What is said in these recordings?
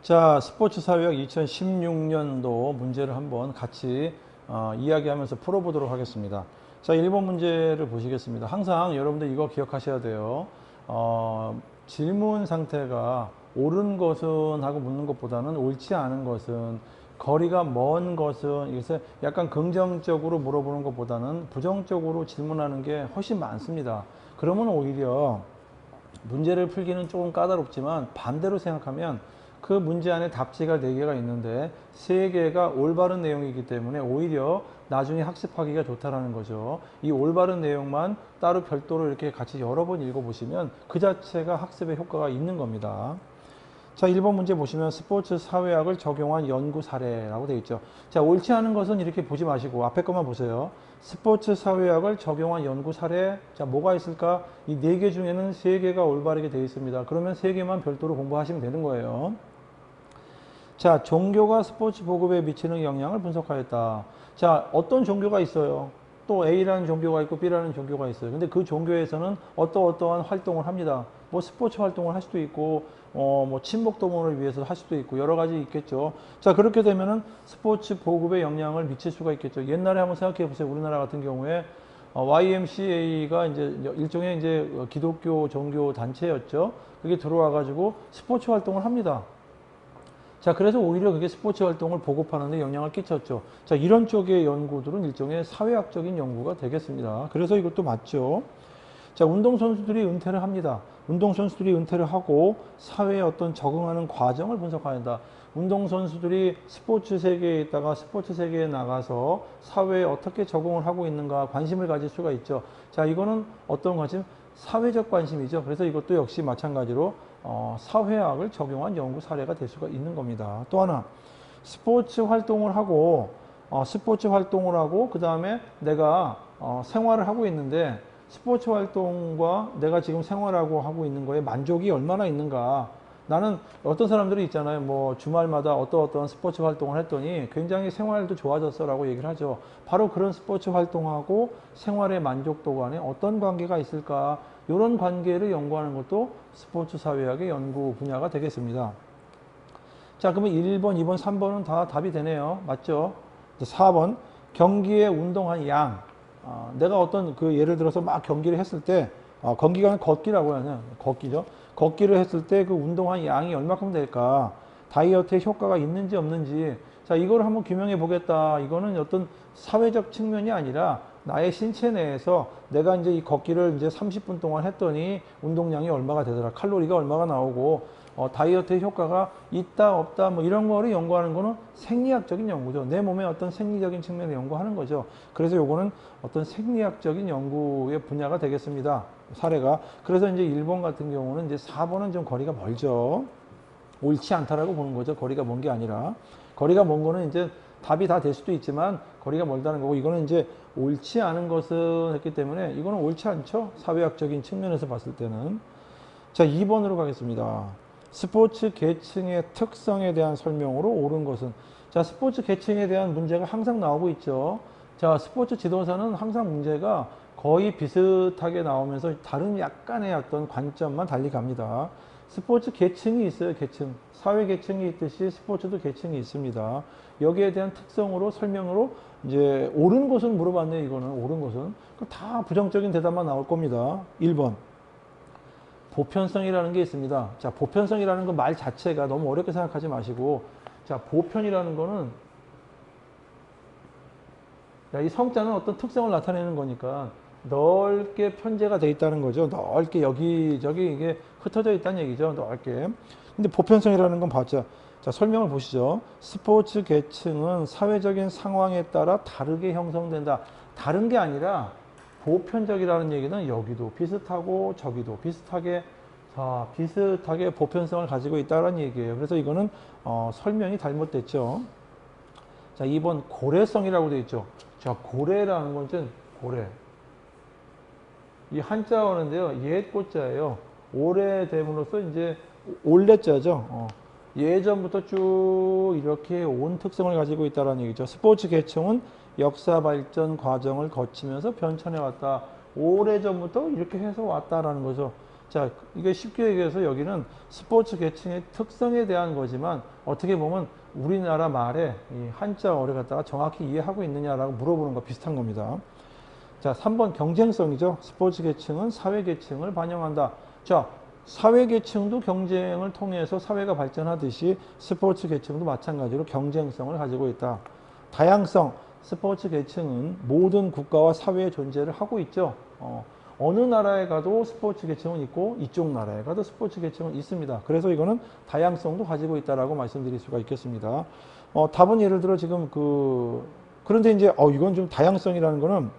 자, 스포츠 사회학 2016년도 문제를 한번 같이 이야기하면서 풀어보도록 하겠습니다. 자, 1번 문제를 보시겠습니다. 항상 여러분들 이거 기억하셔야 돼요. 질문 상태가 옳은 것은 하고 묻는 것보다는 옳지 않은 것은, 거리가 먼 것은, 이것을 약간 긍정적으로 물어보는 것보다는 부정적으로 질문하는 게 훨씬 많습니다. 그러면 오히려 문제를 풀기는 조금 까다롭지만 반대로 생각하면 그 문제 안에 답지가 4개가 있는데 3개가 올바른 내용이기 때문에 오히려 나중에 학습하기가 좋다라는 거죠. 이 올바른 내용만 따로 별도로 이렇게 같이 여러 번 읽어보시면 그 자체가 학습에 효과가 있는 겁니다. 자, 1번 문제 보시면 스포츠 사회학을 적용한 연구 사례라고 되어 있죠. 자, 옳지 않은 것은 이렇게 보지 마시고 앞에 것만 보세요. 스포츠 사회학을 적용한 연구 사례. 자, 뭐가 있을까? 이 4개 중에는 3개가 올바르게 되어 있습니다. 그러면 3개만 별도로 공부하시면 되는 거예요. 자, 종교가 스포츠 보급에 미치는 영향을 분석하였다. 자, 어떤 종교가 있어요? 또 A라는 종교가 있고 B라는 종교가 있어요. 근데 그 종교에서는 어떠한 활동을 합니다. 뭐 스포츠 활동을 할 수도 있고, 뭐 친목 도모를 위해서 할 수도 있고 여러 가지 있겠죠. 자, 그렇게 되면은 스포츠 보급에 영향을 미칠 수가 있겠죠. 옛날에 한번 생각해 보세요. 우리나라 같은 경우에 YMCA가 이제 일종의 이제 기독교 종교 단체였죠. 그게 들어와 가지고 스포츠 활동을 합니다. 자, 그래서 오히려 그게 스포츠 활동을 보급하는 데 영향을 끼쳤죠. 자, 이런 쪽의 연구들은 일종의 사회학적인 연구가 되겠습니다. 그래서 이것도 맞죠. 자, 운동선수들이 은퇴를 합니다. 운동선수들이 은퇴를 하고 사회에 어떤 적응하는 과정을 분석한다. 운동선수들이 스포츠 세계에 있다가 스포츠 세계에 나가서 사회에 어떻게 적응을 하고 있는가 관심을 가질 수가 있죠. 자, 이거는 어떤 관심? 사회적 관심이죠. 그래서 이것도 역시 마찬가지로 사회학을 적용한 연구 사례가 될 수가 있는 겁니다. 또 하나, 스포츠 활동을 하고 그 다음에 내가 생활을 하고 있는데 스포츠 활동과 내가 지금 생활하고 하고 있는 거에 만족이 얼마나 있는가. 나는 어떤 사람들이 있잖아요. 뭐 주말마다 어떤 스포츠 활동을 했더니 굉장히 생활도 좋아졌어 라고 얘기를 하죠. 바로 그런 스포츠 활동하고 생활의 만족도 간에 어떤 관계가 있을까. 이런 관계를 연구하는 것도 스포츠 사회학의 연구 분야가 되겠습니다. 자, 그러면 1번, 2번, 3번은 다 답이 되네요. 맞죠? 4번, 경기에 운동한 양. 내가 어떤 예를 들어서 막 경기를 했을 때, 경기가 걷기라고 하냐. 걷기죠. 걷기를 했을 때 그 운동한 양이 얼마큼 될까? 다이어트에 효과가 있는지 없는지. 자, 이걸 한번 규명해 보겠다. 이거는 어떤 사회적 측면이 아니라 나의 신체 내에서 내가 이제 이 걷기를 이제 30분 동안 했더니 운동량이 얼마가 되더라. 칼로리가 얼마가 나오고, 다이어트의 효과가 있다, 없다, 뭐 이런 거를 연구하는 거는 생리학적인 연구죠. 내 몸의 어떤 생리적인 측면을 연구하는 거죠. 그래서 요거는 어떤 생리학적인 연구의 분야가 되겠습니다. 사례가. 그래서 이제 1번 같은 경우는 이제 4번은 좀 거리가 멀죠. 옳지 않다라고 보는 거죠. 거리가 먼 게 아니라. 거리가 먼 거는 이제 답이 다 될 수도 있지만 거리가 멀다는 거고, 이거는 이제 옳지 않은 것을 했기 때문에 이거는 옳지 않죠. 사회학적인 측면에서 봤을 때는. 자, 2번으로 가겠습니다. 스포츠 계층의 특성에 대한 설명으로 옳은 것은. 자, 스포츠 계층에 대한 문제가 항상 나오고 있죠. 자, 스포츠 지도사는 항상 문제가 거의 비슷하게 나오면서 다른 약간의 어떤 관점만 달리 갑니다. 스포츠 계층이 있어요. 계층. 사회 계층이 있듯이 스포츠도 계층이 있습니다. 여기에 대한 특성으로 설명으로 이제 옳은 것은 물어봤네요. 이거는 옳은 것은. 그럼 다 부정적인 대답만 나올 겁니다. 1번. 보편성이라는 게 있습니다. 자, 보편성이라는 그 말 자체가 너무 어렵게 생각하지 마시고, 자, 보편이라는 거는, 야, 이 성자는 어떤 특성을 나타내는 거니까 넓게 편제가 돼 있다는 거죠. 넓게 여기저기 이게 흩어져 있다는 얘기죠. 넓게. 근데 보편성이라는 건 봤죠. 자, 설명을 보시죠. 스포츠 계층은 사회적인 상황에 따라 다르게 형성된다. 다른 게 아니라 보편적이라는 얘기는 여기도 비슷하고 저기도 비슷하게 보편성을 가지고 있다는 얘기예요. 그래서 이거는 설명이 잘못됐죠. 자, 2번 고래성이라고 되어 있죠. 자, 고래라는 건 이제 고래. 이 한자어인데요. 옛 고자예요. 오래됨으로써 이제 올래자죠. 예전부터 쭉 이렇게 온 특성을 가지고 있다는 얘기죠. 스포츠 계층은 역사 발전 과정을 거치면서 변천해 왔다. 오래전부터 이렇게 해서 왔다라는 거죠. 자, 이게 쉽게 얘기해서 여기는 스포츠 계층의 특성에 대한 거지만 어떻게 보면 우리나라 말에 이 한자어를 갖다가 정확히 이해하고 있느냐라고 물어보는 거 비슷한 겁니다. 자, 3번 경쟁성이죠. 스포츠 계층은 사회 계층을 반영한다. 자, 사회 계층도 경쟁을 통해서 사회가 발전하듯이 스포츠 계층도 마찬가지로 경쟁성을 가지고 있다. 다양성, 스포츠 계층은 모든 국가와 사회의 존재를 하고 있죠. 어느 나라에 가도 스포츠 계층은 있고 이쪽 나라에 가도 스포츠 계층은 있습니다. 그래서 이거는 다양성도 가지고 있다라고 말씀드릴 수가 있겠습니다. 답은 예를 들어 지금 그런데 이제 이건 좀 다양성이라는 거는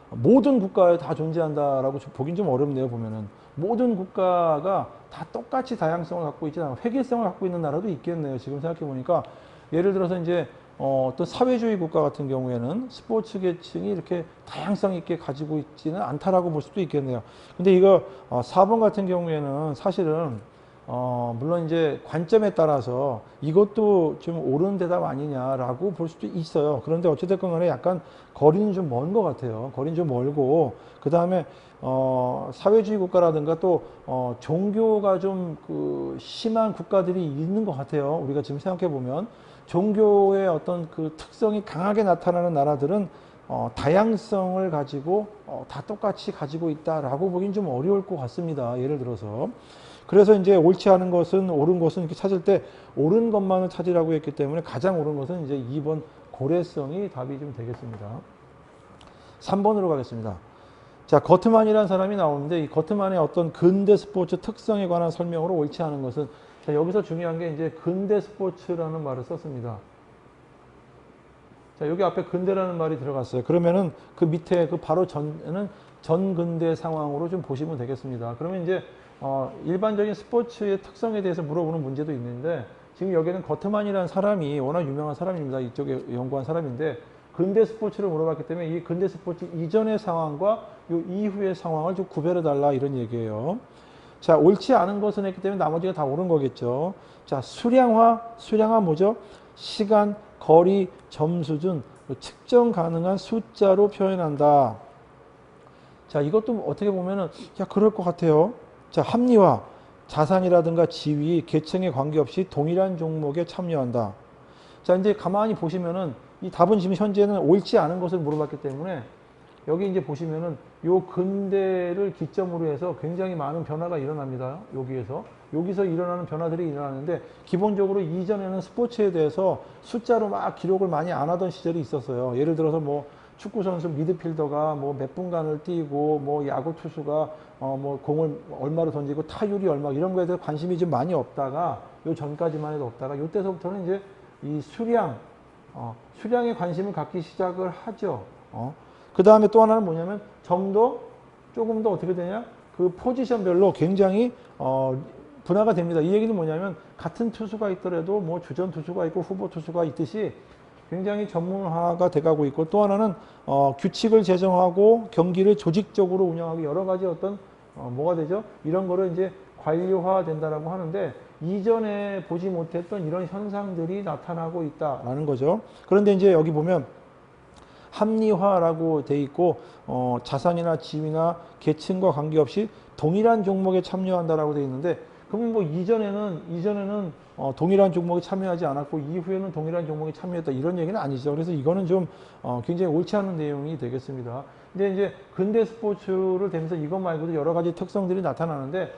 모든 국가에 다 존재한다라고 보긴 좀 어렵네요. 보면은 모든 국가가 다 똑같이 다양성을 갖고 있지 않아요. 회계성을 갖고 있는 나라도 있겠네요. 지금 생각해 보니까 예를 들어서 이제 어떤 사회주의 국가 같은 경우에는 스포츠 계층이 이렇게 다양성 있게 가지고 있지는 않다라고 볼 수도 있겠네요. 근데 이거 4번 같은 경우에는 사실은 물론 이제 관점에 따라서 이것도 좀 옳은 대답 아니냐라고 볼 수도 있어요. 그런데 어찌됐건 간에 약간 거리는 좀 먼 것 같아요. 거리는 좀 멀고, 그 다음에, 사회주의 국가라든가 또, 종교가 좀 심한 국가들이 있는 것 같아요. 우리가 지금 생각해 보면. 종교의 어떤 그 특성이 강하게 나타나는 나라들은 다양성을 가지고 다 똑같이 가지고 있다라고 보긴 좀 어려울 것 같습니다. 예를 들어서. 그래서 이제 옳지 않은 것은 옳은 것은 이렇게 찾을 때 옳은 것만을 찾으라고 했기 때문에 가장 옳은 것은 이제 2번 고래성이 답이 좀 되겠습니다. 3번으로 가겠습니다. 자, 거트만이라는 사람이 나오는데 이 거트만의 어떤 근대 스포츠 특성에 관한 설명으로 옳지 않은 것은, 자, 여기서 중요한 게 이제 근대 스포츠라는 말을 썼습니다. 자, 여기 앞에 근대라는 말이 들어갔어요. 그러면은 그 밑에 그 바로 전에는 전근대 상황으로 좀 보시면 되겠습니다. 그러면 이제 일반적인 스포츠의 특성에 대해서 물어보는 문제도 있는데, 지금 여기는 거트만이라는 사람이 워낙 유명한 사람입니다. 이쪽에 연구한 사람인데 근대 스포츠를 물어봤기 때문에 이 근대 스포츠 이전의 상황과 요 이후의 상황을 좀 구별해 달라 이런 얘기예요. 자, 옳지 않은 것은 했기 때문에 나머지가 다 옳은 거겠죠. 자, 수량화 뭐죠? 시간, 거리, 점수준, 측정 가능한 숫자로 표현한다. 자, 이것도 어떻게 보면은 그럴 것 같아요. 자, 합리화, 자산이라든가 지위, 계층에 관계없이 동일한 종목에 참여한다. 자, 이제 가만히 보시면은 이 답은 지금 현재는 옳지 않은 것을 물어봤기 때문에 여기 이제 보시면은 요 근대를 기점으로 해서 굉장히 많은 변화가 일어납니다. 여기서 일어나는 변화들이 일어나는데, 기본적으로 이전에는 스포츠에 대해서 숫자로 막 기록을 많이 안 하던 시절이 있었어요. 예를 들어서 뭐 축구 선수 미드필더가 뭐 몇 분간을 뛰고, 뭐 야구 투수가 뭐 공을 얼마로 던지고 타율이 얼마, 이런 거에 대해서 관심이 좀 많이 없다가, 요 전까지만 해도 없다가 요때서부터는 이제 이 수량에 관심을 갖기 시작을 하죠. 그 다음에 또 하나는 뭐냐면 조금 더 어떻게 되냐, 그 포지션별로 굉장히 분화가 됩니다. 이 얘기는 뭐냐면 같은 투수가 있더라도 뭐 주전 투수가 있고 후보 투수가 있듯이 굉장히 전문화가 돼가고 있고, 또 하나는 규칙을 제정하고 경기를 조직적으로 운영하고 여러 가지 어떤 뭐가 되죠? 이런 거를 이제 관료화 된다라고 하는데, 이전에 보지 못했던 이런 현상들이 나타나고 있다라는 거죠. 그런데 이제 여기 보면 합리화라고 돼 있고, 자산이나 지위나 계층과 관계없이 동일한 종목에 참여한다라고 돼 있는데, 그러면 뭐 이전에는 동일한 종목에 참여하지 않았고 이후에는 동일한 종목에 참여했다, 이런 얘기는 아니죠. 그래서 이거는 좀 굉장히 옳지 않은 내용이 되겠습니다. 근데 이제 근대 스포츠를 되면서 이것 말고도 여러 가지 특성들이 나타나는데,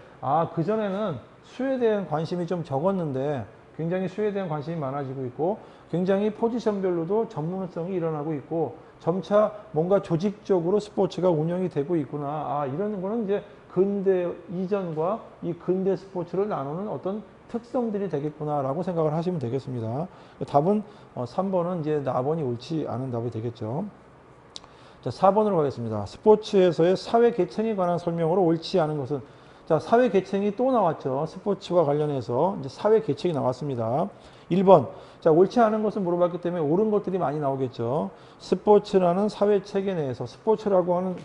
그전에는 수에 대한 관심이 좀 적었는데 굉장히 수에 대한 관심이 많아지고 있고, 굉장히 포지션별로도 전문성이 일어나고 있고, 점차 뭔가 조직적으로 스포츠가 운영이 되고 있구나. 이런 거는 이제 근대 이전과 이 근대 스포츠를 나누는 어떤 특성들이 되겠구나라고 생각을 하시면 되겠습니다. 답은 3번은 이제 나번이 옳지 않은 답이 되겠죠. 자, 4번으로 가겠습니다. 스포츠에서의 사회 계층에 관한 설명으로 옳지 않은 것은, 자, 사회 계층이 또 나왔죠. 스포츠와 관련해서 이제 사회 계층이 나왔습니다. 1번. 자, 옳지 않은 것을 물어봤기 때문에 옳은 것들이 많이 나오겠죠. 스포츠라는 사회 체계 내에서 스포츠라고 하는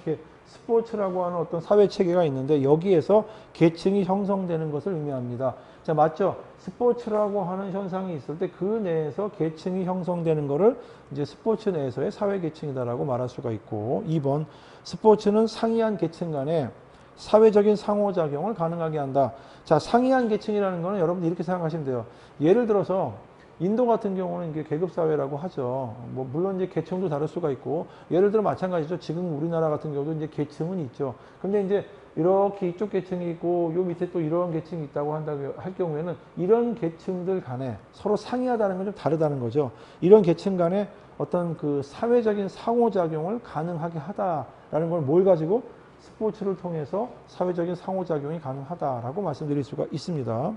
어떤 사회 체계가 있는데, 여기에서 계층이 형성되는 것을 의미합니다. 자, 맞죠? 스포츠라고 하는 현상이 있을 때 그 내에서 계층이 형성되는 것을 이제 스포츠 내에서의 사회 계층이다라고 말할 수가 있고, 2번. 스포츠는 상이한 계층 간에 사회적인 상호작용을 가능하게 한다. 자, 상이한 계층이라는 거는 여러분들 이렇게 생각하시면 돼요. 예를 들어서 인도 같은 경우는 이게 계급사회라고 하죠. 뭐, 물론 이제 계층도 다를 수가 있고, 예를 들어 마찬가지죠. 지금 우리나라 같은 경우도 이제 계층은 있죠. 근데 이제 이렇게 이쪽 계층이 있고, 요 밑에 또 이런 계층이 있다고 한다고 할 경우에는 이런 계층들 간에 서로 상이하다는 건 좀 다르다는 거죠. 이런 계층 간에 어떤 그 사회적인 상호작용을 가능하게 하다라는 걸 뭘 가지고 스포츠를 통해서 사회적인 상호작용이 가능하다라고 말씀드릴 수가 있습니다.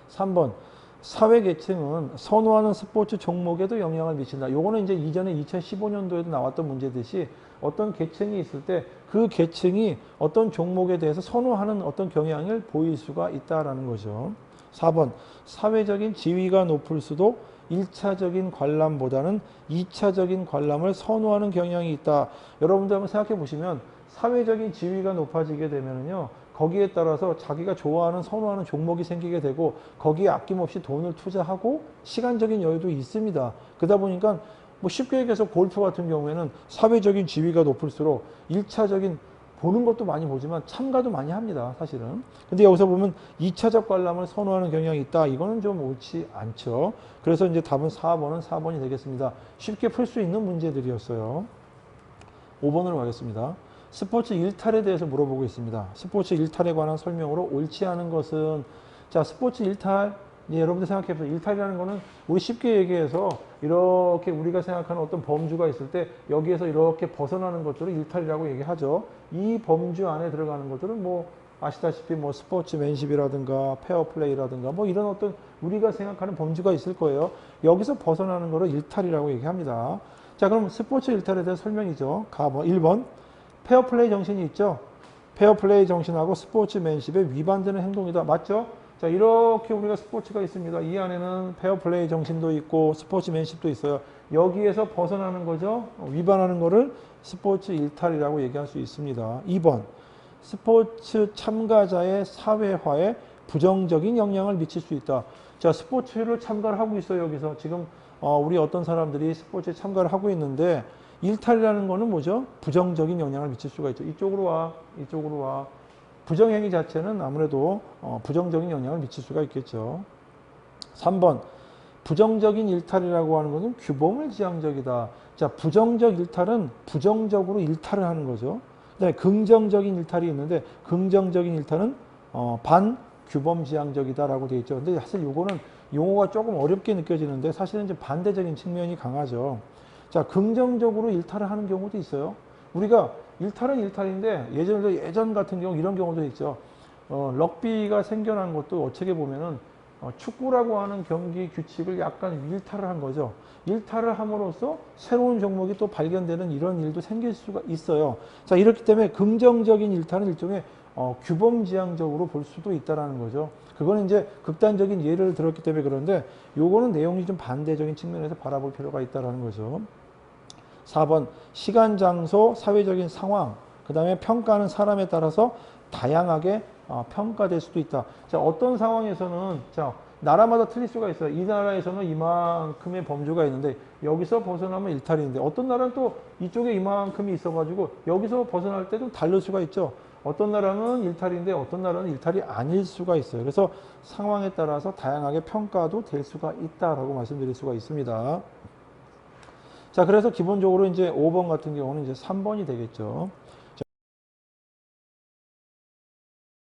3번. 사회계층은 선호하는 스포츠 종목에도 영향을 미친다. 요거는 이제 이전에 2015년도에도 나왔던 문제듯이 어떤 계층이 있을 때 그 계층이 어떤 종목에 대해서 선호하는 어떤 경향을 보일 수가 있다라는 거죠. 4번. 사회적인 지위가 높을 수도 1차적인 관람보다는 2차적인 관람을 선호하는 경향이 있다. 여러분들 한번 생각해 보시면 사회적인 지위가 높아지게 되면요. 거기에 따라서 자기가 좋아하는 선호하는 종목이 생기게 되고 거기에 아낌없이 돈을 투자하고 시간적인 여유도 있습니다. 그러다 보니까 뭐 쉽게 얘기해서 골프 같은 경우에는 사회적인 지위가 높을수록 1차적인 보는 것도 많이 보지만 참가도 많이 합니다. 사실은. 근데 여기서 보면 2차적 관람을 선호하는 경향이 있다. 이거는 좀 옳지 않죠. 그래서 이제 답은 4번은 4번이 되겠습니다. 쉽게 풀 수 있는 문제들이었어요. 5번으로 가겠습니다. 스포츠 일탈에 대해서 물어보고 있습니다. 스포츠 일탈에 관한 설명으로 옳지 않은 것은, 자, 스포츠 일탈, 여러분들 생각해 보세요. 일탈이라는 거는 우리 쉽게 얘기해서 이렇게 우리가 생각하는 어떤 범주가 있을 때 여기에서 이렇게 벗어나는 것들을 일탈이라고 얘기하죠. 이 범주 안에 들어가는 것들은 뭐 아시다시피 뭐 스포츠맨십이라든가 페어플레이라든가 뭐 이런 어떤 우리가 생각하는 범주가 있을 거예요. 여기서 벗어나는 거를 일탈이라고 얘기합니다. 자, 그럼 스포츠 일탈에 대한 설명이죠. 1번. 페어플레이 정신이 있죠. 페어플레이 정신하고 스포츠맨십에 위반되는 행동이다. 맞죠? 자, 이렇게 우리가 스포츠가 있습니다. 이 안에는 페어플레이 정신도 있고 스포츠맨십도 있어요. 여기에서 벗어나는 거죠. 위반하는 거를 스포츠 일탈이라고 얘기할 수 있습니다. 2번. 스포츠 참가자의 사회화에 부정적인 영향을 미칠 수 있다. 자, 스포츠를 참가를 하고 있어요. 여기서 지금 우리 어떤 사람들이 스포츠에 참가를 하고 있는데 일탈이라는 거는 뭐죠? 부정적인 영향을 미칠 수가 있죠. 이쪽으로 와, 이쪽으로 와. 부정행위 자체는 아무래도 부정적인 영향을 미칠 수가 있겠죠. 3번. 부정적인 일탈이라고 하는 것은 규범을 지향적이다. 자, 부정적 일탈은 부정적으로 일탈을 하는 거죠. 그다음에 긍정적인 일탈이 있는데 긍정적인 일탈은 반규범지향적이다라고 되어 있죠. 근데 사실 요거는 용어가 조금 어렵게 느껴지는데 사실은 이제 반대적인 측면이 강하죠. 자, 긍정적으로 일탈을 하는 경우도 있어요. 우리가 일탈은 일탈인데 예전 같은 경우 이런 경우도 있죠. 럭비가 생겨난 것도 어떻게 보면은 축구라고 하는 경기 규칙을 약간 일탈을 한 거죠. 일탈을 함으로써 새로운 종목이 또 발견되는 이런 일도 생길 수가 있어요. 자, 이렇기 때문에 긍정적인 일탈은 일종의 규범지향적으로 볼 수도 있다라는 거죠. 그거는 이제 극단적인 예를 들었기 때문에 그런데 요거는 내용이 좀 반대적인 측면에서 바라볼 필요가 있다라는 거죠. 4번. 시간, 장소, 사회적인 상황, 그 다음에 평가하는 사람에 따라서 다양하게 평가될 수도 있다. 자, 어떤 상황에서는, 자, 나라마다 틀릴 수가 있어요. 이 나라에서는 이만큼의 범주가 있는데 여기서 벗어나면 일탈인데 어떤 나라는 또 이쪽에 이만큼이 있어가지고 여기서 벗어날 때도 다를 수가 있죠. 어떤 나라는 일탈인데 어떤 나라는 일탈이 아닐 수가 있어요. 그래서 상황에 따라서 다양하게 평가도 될 수가 있다라고 말씀드릴 수가 있습니다. 자, 그래서 기본적으로 이제 5번 같은 경우는 이제 3번이 되겠죠.